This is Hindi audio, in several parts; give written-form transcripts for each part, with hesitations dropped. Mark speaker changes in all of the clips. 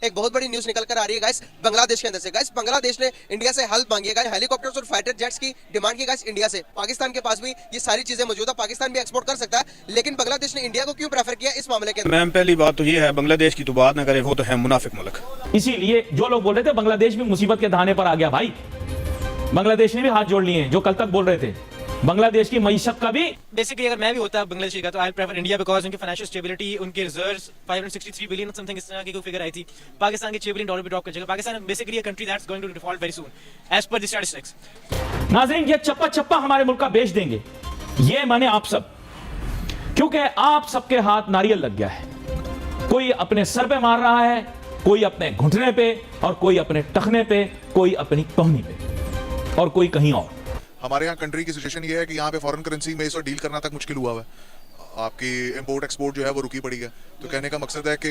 Speaker 1: एक बहुत बड़ी न्यूज निकल कर आ रही है गाइस बांग्लादेश के अंदर से। गाइस बांग्लादेश ने इंडिया से हेल्प मांगी है गाइस, हेलीकॉप्टर्स और फाइटर जेट्स की डिमांड की गाइस इंडिया से। पाकिस्तान के पास भी ये सारी चीजें मौजूद है, पाकिस्तान भी एक्सपोर्ट कर सकता है, लेकिन बांग्लादेश ने इंडिया को क्यों प्रेफर किया इस मामले के अंदर?
Speaker 2: मैम पहली बात तो ये है, बांग्लादेश की तो बात ना करे, वो तो है मुनाफिक मुल्क।
Speaker 3: इसीलिए जो लोग बोल रहे थे बांग्लादेश भी मुसीबत के दहाने पर आ गया, भाई बांग्लादेश ने भी हाथ जोड़ लिए हैं जो कल तक बोल रहे थे बांग्लादेश की मईशत का भी।
Speaker 4: बेसिकली अगर मैं भी होता बांग्लादेश का तो आई प्रेफर इंडिया बिकॉज उनकी फाइनेंशियल स्टेबिलिटी, उनके रिजर्व्स 563 बिलियन समथिंग इस तरह की कोई फिगर आई थी। पाकिस्तान के $6 बिलियन पे ड्रॉप कर जाएगा। Pakistan basically a country that's going to default very soon as per the statistics.
Speaker 3: नाज़रीन, ये चप्पा चप्पा हमारे मुल्क का बेच देंगे, ये माने आप सब, क्योंकि आप सबके हाथ नारियल लग गया है। कोई अपने सर पे मार रहा है, कोई अपने घुटने पे, और कोई अपने टखने पे, कोई अपनी कोहनी पे, और कोई कहीं और।
Speaker 5: हमारे यहाँ कंट्री की सिचुएशन ये है कि यहाँ पे फॉरेन करेंसी में इस वक्त डील करना तक मुश्किल हुआ हुआ है। आपकी इंपोर्ट एक्सपोर्ट जो है वो रुकी पड़ी है। तो कहने का मकसद है कि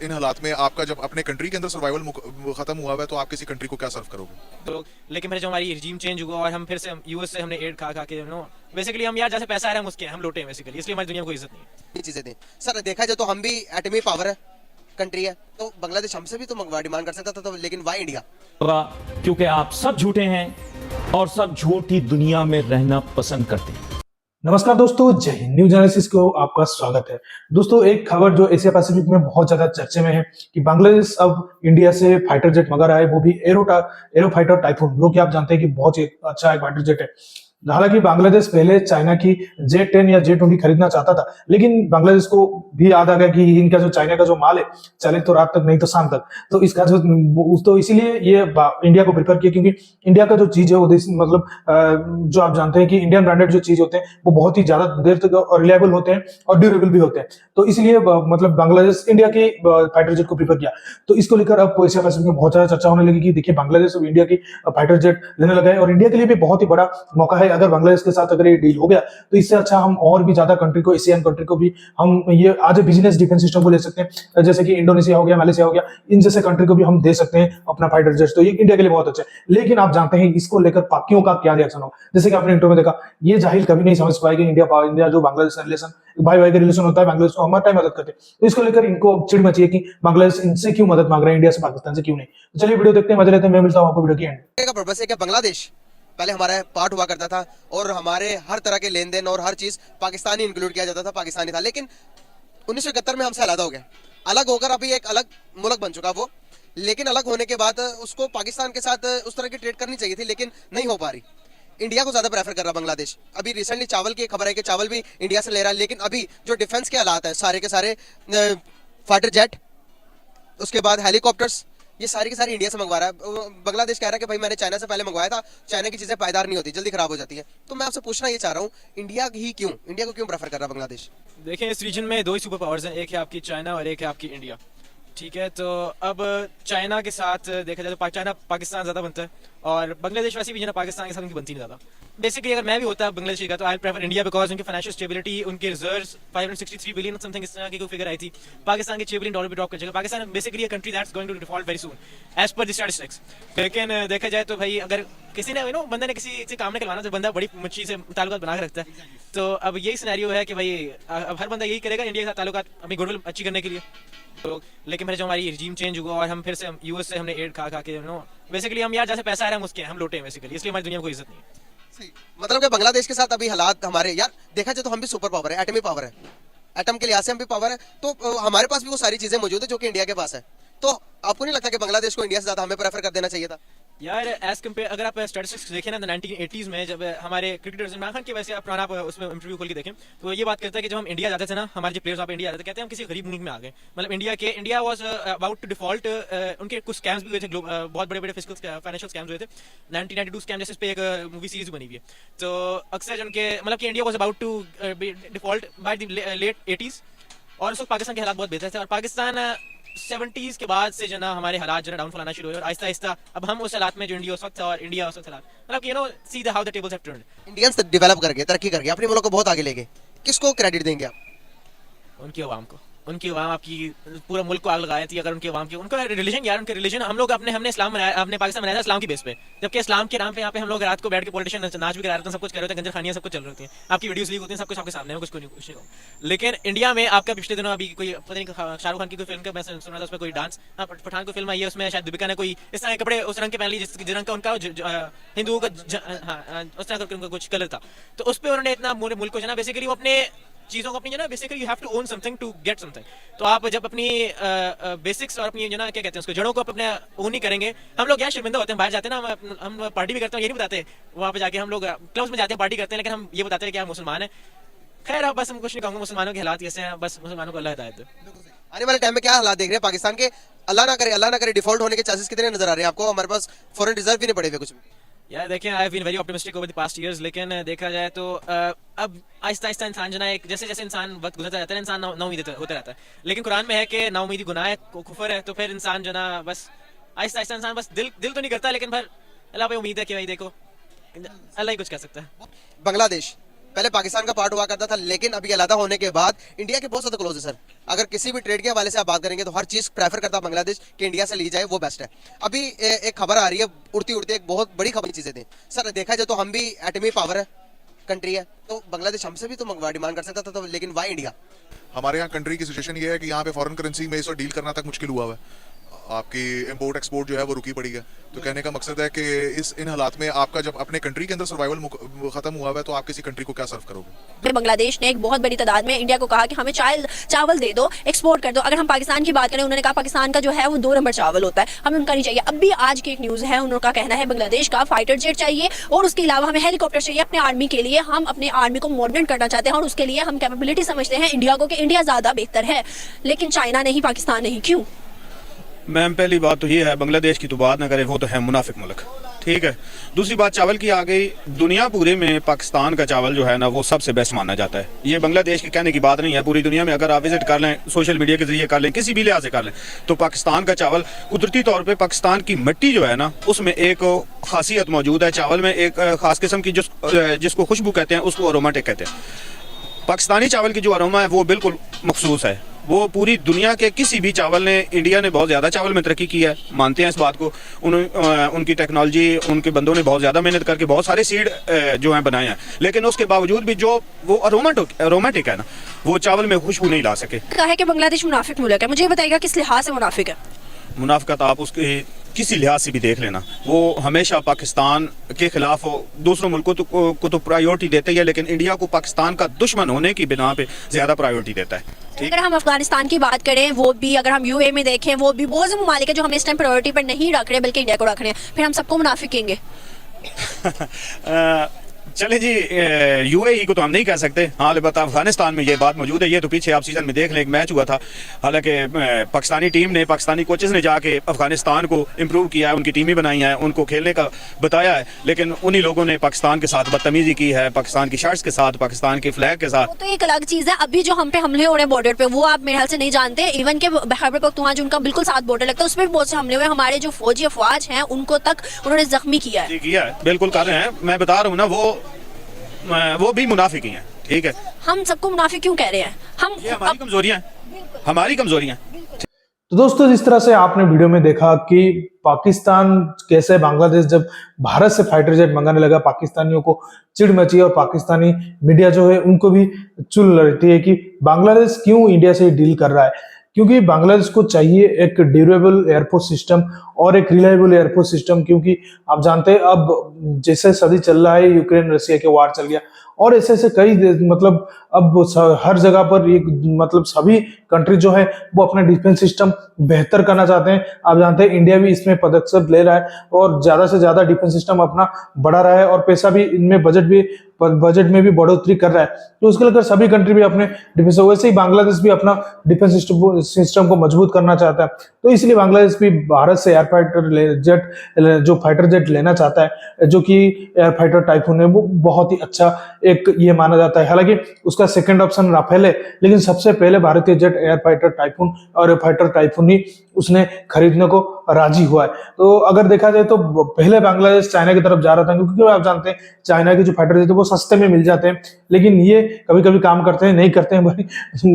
Speaker 5: इन हालात में आपका जब अपने कंट्री के अंदर सर्वाइवल खत्म हुआ हुआ है तो आप किसी कंट्री को क्या सर्व करोगे?
Speaker 4: तो लेकिन फिर जो हमारी रिजीम चेंज हुआ और हम फिर से यूएस से हमने एड खा के नो बेसिकली हम यार जैसे पैसा आ रहा है उसके हम लौटे हैं बेसिकली, इसलिए हमारी दुनिया को इज्जत नहीं है।
Speaker 1: ये चीजें थी सर, देखा जाए तो हम भी एटमी पावर है कंट्री है, तो बांग्लादेश हमसे भी तो डिमांड कर सकता था, तो लेकिन वाई इंडिया?
Speaker 3: क्योंकि आप सब झूठे हैं और सब झूठी दुनिया में रहना पसंद करते हैं।
Speaker 6: नमस्कार दोस्तों, जय हिंद। न्यूज एनालिसिस को आपका स्वागत है। दोस्तों, एक खबर जो एशिया पैसिफिक में बहुत ज्यादा चर्चे में है कि बांग्लादेश अब इंडिया से फाइटर जेट मंगा रहा है, वो भी एरो फाइटर टाइफून, जो कि आप जानते हैं कि बहुत ही अच्छा एक फाइटर जेट है। हालांकि बांग्लादेश पहले चाइना की J-10 या J-20 खरीदना चाहता था, लेकिन बांग्लादेश को भी याद आ गया कि इनका जो चाइना का जो माल है चले तो रात तक नहीं तो शाम तक, तो इसका जो तो इसीलिए ये इंडिया को प्रेफर किया, क्योंकि इंडिया का जो चीज है वो मतलब जो आप जानते हैं कि इंडियन ब्रांडेड जो चीज होते हैं वो बहुत ही ज्यादा देर तक रिलायबल होते हैं और ड्यूरेबल भी होते हैं। तो इसलिए मतलब बांग्लादेश इंडिया के फाइटर जेट को प्रेफर किया। तो इसको लेकर अब एशिया पैसिफिक में बहुत ज्यादा चर्चा होने लगी कि देखिए बांग्लादेश अब इंडिया की फाइटर जेट लेने लगा है, और इंडिया के लिए भी बहुत ही बड़ा मौका है। अगर बांग्लादेश के साथ अगर ये डील हो गया तो इससे अच्छा हम और भी ज्यादा कंट्री को, एशियन कंट्री को भी हम ये आज बिजनेस डिफेंस सिस्टम को ले सकते हैं, जैसे कि इंडोनेशिया हो गया, मलेशिया हो गया, इन जैसे कंट्री को भी हम दे सकते हैं अपना फाइटर जेट। तो ये इंडिया के लिए बहुत अच्छा है। लेकिन आप जानते हैं इसको लेकर पाकियों का क्या रिएक्शन हो। जैसे कि आपने इंटरव्यू में देखा, ये जाहिल कभी नहीं समझ पाएगी इंडिया जो बांग्लादेश का रिलेशन, भाई भाई का रिलेशन होता है, बांग्लादेश को हमारे टाइम मदद करते हैं। तो इसको लेकर इनको चिढ़ मची है कि बांग्लादेश इनसे क्यों मदद मांग रहा है, इंडिया से, पाकिस्तान से क्यों नहीं। तो चलिए वीडियो देखते हैं, मजे लेते हैं। मैं मिलता हूं आपको वीडियो के एंड।
Speaker 1: का पर्पस है कि बांग्लादेश पहले हमारा पार्ट हुआ करता था और हमारे हर तरह के लेन देन और हर चीज पाकिस्तानी इंक्लूड किया जाता था, पाकिस्तानी था। लेकिन 1971 में हमसे अलग हो गया, अलग होकर अभी एक अलग मुल्क बन चुका वो। लेकिन अलग होने के बाद उसको पाकिस्तान के साथ उस तरह की ट्रेड करनी चाहिए थी, लेकिन नहीं हो पा रही। इंडिया को ज्यादा प्रेफर कर रहा बांग्लादेश। अभी रिसेंटली चावल की खबर है कि चावल भी इंडिया से ले रहा है, लेकिन अभी जो डिफेंस के हालात है, सारे के सारे फाइटर जेट, उसके बाद हेलीकॉप्टर्स, ये सारी की सारी इंडिया से मंगवा रहा है। बांग्लादेश कह रहा है कि भाई मैंने चाइना से पहले मंगवाया था, चाइना की चीजें पायदार नहीं होती, जल्दी खराब हो जाती है। तो मैं आपसे पूछना ये चाह रहा हूँ, इंडिया को क्यों प्रेफर कर रहा है बांग्लादेश?
Speaker 4: देखें, इस रीजन में दो ही सुपर पावर्स हैं, एक है आपकी चाइना और एक है आपकी इंडिया। ठीक है, तो अब चाइना के साथ देखा जाए तो चाइना पाकिस्तान ज़्यादा बनता है, और बांग्लादेश वैसे भी जो ना पाकिस्तान के साथ उनकी बनती नहीं ज़्यादा। बेसिकली अगर मैं भी होता बांग्लादेश का तो आई प्रेफर इंडिया बिकॉज उनकी फाइनेंशियल स्टेबिलिटी, उनके रिजर्व्स 563 बिलियन समथिंग इस तरह की कोई फिगर आई थी। पाकिस्तान के $6 बिलियन पे ड्रॉप कर जाएगा। Pakistan basically a country that's going to default very soon as per the statistics. लेकिन देखा जाए तो भाई अगर किसी ने बंदे ने किसी से काम निकलवाना तो बंदा बड़ी मच्छी से ताल्लुकात बना के रखता है। तो अब यही सिनेरियो है कि भाई अब हर बंदा यही करेगा इंडिया के साथ ताल्लुकात अपनी गुडविल अच्छी करने के लिए। तो लेकिन फिर जो हमारी रिजीम चेंज हुआ और हम फिर से यूएस से हमने एड खा के नो बेसिकली हम यार जैसे पैसा आ रहा है उसके हम लौटे हैं बेसिकली, इसलिए हमारी दुनिया को इज्जत नहीं है।
Speaker 1: मतलब कि बांग्लादेश के साथ अभी हालात हमारे, यार देखा जाए तो हम भी सुपर पावर है, एटमी पावर है, एटम के लिहाज से हम भी पावर है, तो हमारे पास भी वो सारी चीजें मौजूद है जो कि इंडिया के पास है। तो आपको नहीं लगता कि बांग्लादेश को इंडिया से ज्यादा हमें प्रेफर कर देना चाहिए था?
Speaker 4: यार एज कम्पेयर अगर आप स्टैटिस्टिक्स देखें ना 1980s में जब हमारे क्रिकेटर्स इमरान खान की वैसे आप पुराना उसमें इंटरव्यू खोल के देखें तो ये बात करता है कि जब हम इंडिया जाते थे ना, हमारे जो प्लेयर्स आप इंडिया जाते कहते हैं हम किसी गरीब मुल्क में आ गए। मतलब India was about to default. उनके कुछ स्कैम्स भी हुए थे, बहुत बड़े बड़े फिस्कल फाइनेंशियल स्कैम्स हुए थे। 1992 स्कैम जैसे इस पे एक मूवी सीरीज बनी हुई है। तो अक्सर जो उनके मतलब कि India was about to default by the late 80s, और उस वक्त पाकिस्तान के हालात बहुत बेहतर थे, और पाकिस्तान 70s के बाद से जो ना हमारे हालात जो ना डाउनफॉल आना शुरू हुए, और आहिस्ता आहिस्ता अब हम उस हालात में जो इंडिया उस वक्त था और इंडिया उस वक्त हालात, मतलब you know see the how the tables have turned.
Speaker 1: Indians develop करके, तरक्की करके अपने मुल्क को बहुत आगे लेके, किसको क्रेडिट देंगे आप?
Speaker 4: उनकी आवाम को। उनकी अवाम आपकी पूरा मुल्क को आग लगाई थी। अगर उनके अवाम की उनका रिलीजन यार, उनके रिलीजन हम लोग हमने इस्लाम बनाया, अपने पाकिस्तान बनाया था इस्लाम की बेस पे, जबकि इस्लाम के नाम पे यहाँ पे हम लोग रात को बैठ के पॉलिटिशियन नाच भी करा रहे थे, सब कुछ कर रहे थे, गंजर खानियां सब कुछ चल रही थी, आपकी वीडियोस लीक होती हैं, सब कुछ आपके सामने है, कुछ नहीं। लेकिन इंडिया में आपका पिछले दिनों अभी कोई पता नहीं शाहरुख खान की कोई फिल्म का मैं सुना था, उसमें कोई डांस, पठान को फिल्म आई है, उसमें शायद दीपिका ने कोई इस तरह के कपड़े उस रंग के पहन ली जिस रंग का उनका हिंदुओं का उस तरह का उनका कुछ कलर था, तो उस पर उन्होंने इतना पूरे मुल्क को जो ना बेसिकली वो अपने चीजों को अपनी जो ना basically you have to own something to get something. तो आप जब अपनी बेसिक्स और अपनी जो ना क्या कहते हैं उसको जड़ों को अपने ओन ही करेंगे, हम लोग यार शर्मिंदा होते हैं, बाहर जाते हैं ना, हम पार्टी भी करते हैं, ये नहीं बताते वहाँ पे जाके हम लोग क्लब्स में जाते हैं पार्टी करते हैं, लेकिन हम ये बताते हैं कि आप मुसलमान हैं। खैर अब बस हम कुछ नहीं कहूँगा, मुसलमानों के हालात ऐसे हैं, बस मुसलमानों को अल्लाह हिदायत दे।
Speaker 1: आने वाले टाइम में क्या हालात देख रहे हैं पाकिस्तान के? अल्लाह ना करे डिफॉल्ट होने के चांसेस कितने नजर आ रहे हैं आपको? हमारे पास फॉरेन रिजर्व भी नहीं पड़े हुए कुछ भी।
Speaker 4: यार देखें, I have been very optimistic over the past years, लेकिन देखा जाए तो अब आहिस्ता आहिस्ता इंसान जो ना एक जैसे जैसे इंसान वक्त गुजरता जाता है, इंसान नाउमीद होता रहता है, लेकिन कुरान में है कि नाउमीदी गुनाह है, कुफर है, तो फिर इंसान जो ना बस आहिस्ता आहिस्ता इंसान बस दिल तो नहीं करता, लेकिन फिर अल्लाह पे उम्मीद है कि भाई देखो अल्लाह ही कुछ कह सकता है।
Speaker 1: बांग्लादेश पहले पाकिस्तान का पार्ट हुआ करता था, लेकिन अभी अलग होने के बाद इंडिया के बहुत ज्यादा क्लोज है सर। अगर किसी भी ट्रेड के हवाले से आप बात करेंगे तो हर चीज प्रेफर करता है बांग्लादेश कि इंडिया से ली जाए, वो बेस्ट है। अभी एक खबर आ रही है उड़ती उड़ती, एक बहुत बड़ी खबर चीजें थी सर। देखा जाए तो हम भी एटमी पावर है कंट्री है, तो बांग्लादेश हमसे भी तो डिमांड कर सकता था, तो लेकिन वाई इंडिया?
Speaker 5: हमारे यहाँ कंट्री की सिचुएशन ये है कि यहाँ पे फॉरेन करेंसी में इस वक्त डील करना तक मुश्किल हुआ है, आपकी इंपोर्ट एक्सपोर्ट जो है वो रुकी पड़ी है। तो कहने का मकसद है कि इन हालात में आपका जब अपने कंट्री के अंदर सर्वाइवल खत्म हुआ है तो आप किसी कंट्री को क्या सर्व करोगे?
Speaker 7: बांग्लादेश ने एक बहुत बड़ी तादाद में इंडिया को कहा कि हमें चावल दे दो, एक्सपोर्ट कर दो। अगर हम पाकिस्तान की बात करें, उन्होंने कहा पाकिस्तान का जो है वो 2 नंबर चावल होता है, हमें उनका नहीं चाहिए। अब भी आज की एक न्यूज़ है, उनका कहना है बांग्लादेश का फाइटर जेट चाहिए और उसके अलावा हमें हेलीकॉप्टर चाहिए अपने आर्मी के लिए। हम अपने आर्मी को मॉडर्न करना चाहते हैं और उसके लिए हम कैपेबिलिटी समझते हैं इंडिया को कि इंडिया ज़्यादा बेहतर है, लेकिन चाइना नहीं, पाकिस्तान नहीं। क्यों?
Speaker 2: मैम पहली बात तो ये है, बांग्लादेश की तो बात ना करें, वो तो है मुनाफिक मुल्क, ठीक है। दूसरी बात चावल की आ गई, दुनिया पूरे में पाकिस्तान का चावल जो है ना वो सबसे बेस्ट माना जाता है। ये बांग्लादेश के कहने की बात नहीं है, पूरी दुनिया में अगर आप विजिट कर लें, सोशल मीडिया के जरिए कर लें, किसी भी लिहाज से कर लें, तो पाकिस्तान का चावल कुदरती तौर पे पाकिस्तान की मिट्टी जो है ना उसमें एक खासियत मौजूद है। चावल में एक खास किस्म की जिसको खुशबू कहते हैं उसको अरोमेटिक कहते हैं। पाकिस्तानी चावल की जो अरोमा है वो बिल्कुल मखसूस है, वो पूरी दुनिया के किसी भी चावल ने, इंडिया ने बहुत ज़्यादा चावल में तरक्की की है, मानते हैं इस बात को। उनकी टेक्नोलॉजी, उनके बंदों ने बहुत ज़्यादा मेहनत करके बहुत सारे सीड जो हैं बनाए हैं, लेकिन उसके बावजूद भी जो वो अरोमेटिक है ना, वो चावल में खुशबू नहीं ला सके।
Speaker 7: कहा है कि बांग्लादेश मुनाफिक मुल्क है, मुझे बताइएगा किस लिहाज से मुनाफिक है?
Speaker 2: मुनाफिकत आप उसके किसी लिहाज से भी देख लेना, वो हमेशा पाकिस्तान के खिलाफ दूसरों मुल्कों को तो प्रायोरिटी देते ही है, लेकिन इंडिया को पाकिस्तान का दुश्मन होने की बिना पे ज़्यादा प्रायोरिटी देता है।
Speaker 7: अगर हम अफगानिस्तान की बात करें, वो भी अगर हम यूए में देखें, वो भी बहुत से ममालिक है जो हमें इस टाइम प्रायोरिटी पर नहीं रख रहे बल्कि इंडिया को रख रहे हैं, फिर हम सबको मुनाफिक कहेंगे?
Speaker 2: चले जी, यूएई को तो हम नहीं कह सकते, हाँ अलबत्त अफगानिस्तान में ये बात मौजूद है। ये तो पीछे आप सीजन में देख लें, एक मैच हुआ था, हालांकि पाकिस्तानी टीम ने, पाकिस्तानी कोचेस ने जाके अफगानिस्तान को इम्प्रूव किया है, उनकी टीमें बनाई हैं, उनको खेलने का बताया है, लेकिन उन्हीं लोगों ने पाकिस्तान के साथ बदतमीजी की है, पाकिस्तान की शर्ट्स के साथ, पाकिस्तान के फ्लैग के साथ।
Speaker 7: तो एक अलग चीज़ है, अभी जो हम पे हमले हो रहे हैं बॉर्डर पे, वो आप मेरे ख्याल से नहीं जानते। इवन के खैबर पख्तूनख्वा जो उनका बिल्कुल साथ बॉर्डर लगता है, उसमें भी बहुत से हमले हुए, हमारे जो फौजी अफवाज हैं उनको तक उन्होंने जख्मी किया है।
Speaker 2: किया है, बिल्कुल कर रहे हैं, मैं बता रहा हूँ ना, वो भी मुनाफिक ही हैं, ठीक है।
Speaker 7: हम सबको मुनाफिक क्यों कह रहे हैं?
Speaker 2: ये हमारी कमजोरियां हैं, हमारी कमजोरियां।
Speaker 6: तो दोस्तों, जिस तरह से आपने वीडियो में देखा कि पाकिस्तान कैसे बांग्लादेश जब भारत से फाइटर जेट मंगाने लगा, पाकिस्तानियों को चिढ़ मची और पाकिस्तानी मीडिया जो है उनको भी चुल रहती है कि बांग्लादेश क्यों इंडिया से डील कर रहा है। क्योंकि बांग्लादेश को चाहिए एक ड्यूरेबल एयरपोर्ट सिस्टम और एक रिलायबल एयरपोर्ट सिस्टम, क्योंकि आप जानते हैं अब जैसे सदी चल रहा है, यूक्रेन रशिया के वार चल गया और ऐसे ऐसे कई मतलब अब हर जगह पर एक मतलब सभी कंट्री जो है वो अपना डिफेंस सिस्टम बेहतर करना चाहते हैं। आप जानते हैं इंडिया भी इसमें पदक्षेप ले रहा है और ज्यादा से ज्यादा डिफेंस सिस्टम अपना बढ़ा रहा है और पैसा भी इनमें बजट में भी बढ़ोतरी कर रहा है। तो उसके लेकर सभी कंट्री भी अपने डिफेंस, वैसे ही बांग्लादेश भी अपना डिफेंस सिस्टम को मजबूत करना चाहता है। तो इसलिए बांग्लादेश भी भारत से एयर फाइटर जेट जो फाइटर जेट लेना चाहता है, जो कि एयर फाइटर टाइफून है, वो बहुत ही अच्छा एक ये माना जाता है। हालांकि उसका सेकंड ऑप्शन राफेल है, लेकिन सबसे पहले भारतीय जेट एयर फाइटर टाइफून और एयर फाइटर टाइफून ही उसने खरीदने को राजी हुआ है। तो अगर देखा जाए तो पहले बांग्लादेश चाइना की तरफ जा रहा था, क्योंकि आप जानते हैं चाइना के जो फाइटर जेट वो सस्ते में मिल जाते हैं, लेकिन ये कभी कभी काम करते हैं, नहीं करते हैं भाई।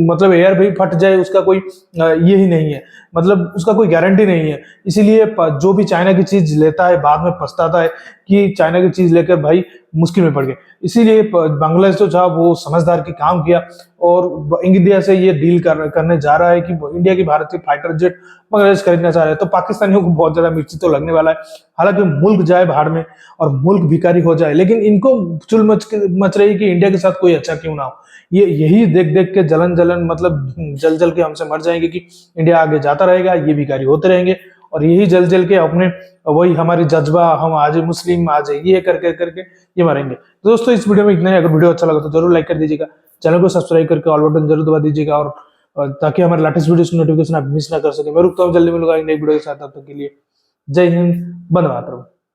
Speaker 6: मतलब एयर भी फट जाए उसका कोई ये ही नहीं है, मतलब उसका कोई गारंटी नहीं है। इसीलिए जो भी चाइना की चीज लेता है बाद में पछताता है कि चाइना की चीज लेकर भाई मुश्किल में पड़ गए। इसीलिए बांग्लादेश जो था वो समझदार की काम किया और इंडिया से ये डील करने जा रहा है कि इंडिया की भारतीय फाइटर जेट बांग्लादेश खरीदना चाह रहे हैं। तो पाकिस्तानियों को बहुत ज्यादा मिर्ची तो लगने वाला है, हालांकि मुल्क जाए भाड़ में और मुल्क भिखारी हो जाए, लेकिन इनको चुल मच रही कि इंडिया के साथ कोई अच्छा क्यों ना हो। ये यही देख देख के जलन मतलब जल के हमसे मर जाएंगे कि इंडिया आगे जाता रहेगा, ये भिखारी होते रहेंगे, और यही जल के अपने वही हमारी जज्बा, हम आज मुस्लिम आज ये करके ये मरेंगे। तो दोस्तों इस वीडियो में इतना ही। अगर वीडियो अच्छा लगा तो जरूर लाइक कर दीजिएगा, चैनल को सब्सक्राइब करके ऑल बटन जरूर दबा दीजिएगा, और ताकि हमारे लेटेस्ट वीडियो की नोटिफिकेशन आप मिस ना कर सके। मैं रुकता हूँ, जल्दी मिलूंगा एक नई वीडियो के साथ। तब तक के लिए जय हिंद, वंदे मातरम।